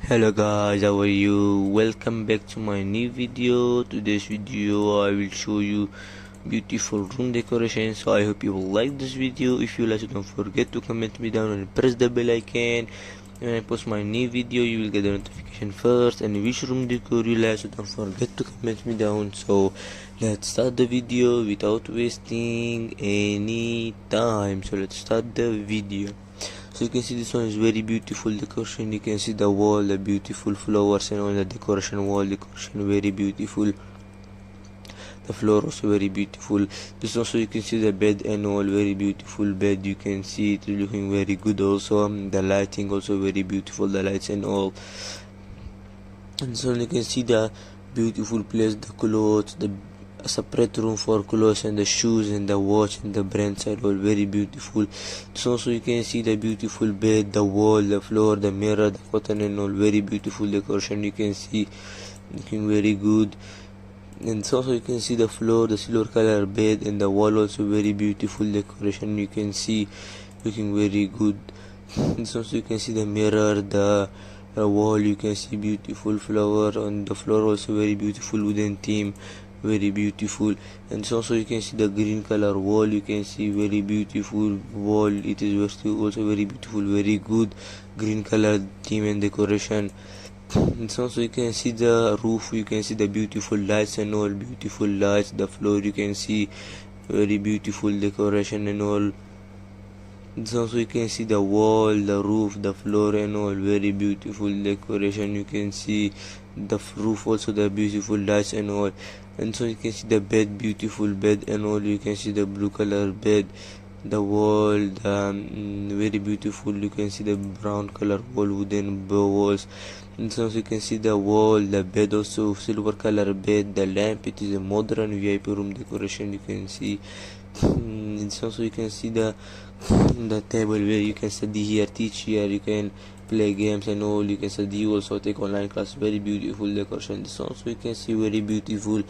Hello guys, how are you? Welcome back to my new video. Today's video I will show you beautiful room decoration, so I hope you will like this video. If you like it, don't forget to comment me down and press the bell icon. When I post my new video you will get the notification first, and which room decor you like, so don't forget to comment me down. So let's start the video without wasting any time. So let's start the video. So you can see this one is very beautiful decoration. You can see the wall, the beautiful flowers and all the decoration, wall decoration very beautiful. The floor also very beautiful. This also you can see the bed and all, very beautiful bed. You can see it looking very good also. The lighting also very beautiful, the lights and all. And so you can see the beautiful place, the clothes, the separate room for clothes and the shoes and the watch and the brand side, all very beautiful. So also you can see the beautiful bed, the wall, the floor, the mirror, the cotton and all, very beautiful decoration. You can see looking very good. And so also you can see the floor, the silver color bed, and the wall also very beautiful decoration. You can see looking very good. And so also you can see the mirror, the wall, you can see beautiful flower on the floor, also very beautiful wooden theme, very beautiful. And so also you can see the green color wall, you can see very beautiful wall. It is also very beautiful, very good green color theme and decoration. And so also you can see the roof, you can see the beautiful lights and all, beautiful lights. The floor you can see very beautiful decoration and all. And so also you can see the wall, the roof, the floor and all, very beautiful decoration. You can see the roof also, the beautiful lights and all. And so you can see the bed, beautiful bed and all. You can see the blue color bed, the wall, the very beautiful. You can see the brown color wall, wooden walls. And so you can see the wall, the bed also silver color bed, the lamp. It is a modern VIP room decoration. You can see. And so you can see the table where you can study here, teach here, you can play games and all. You can study, also take online class, very beautiful decoration. This also you can see very beautiful.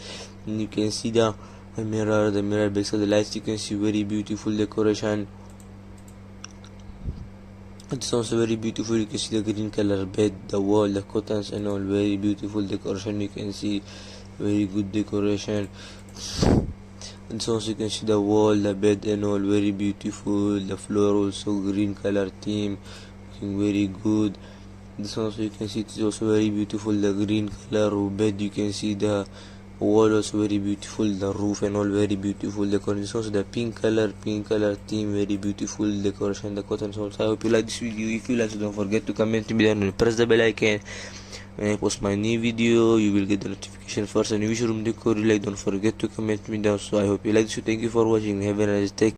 And you can see the mirror, the mirror backside the lights. You can see very beautiful decoration. It's also very beautiful. You can see the green color bed, the wall, the curtains and all, very beautiful decoration. You can see very good decoration. And so also you can see the wall, the bed and all, very beautiful. The floor also green color theme, looking very good. This also you can see it is also very beautiful, the green color bed. You can see the wall also very beautiful, the roof and all very beautiful decoration. This also the pink color theme, very beautiful decoration. The cotton also. I hope you like this video. If you like it, don't forget to comment me down and press the bell icon. When I post my new video you will get the notification first, and which room decor you like, don't forget to comment me down. So I hope you like this. Thank you for watching. Have a nice day.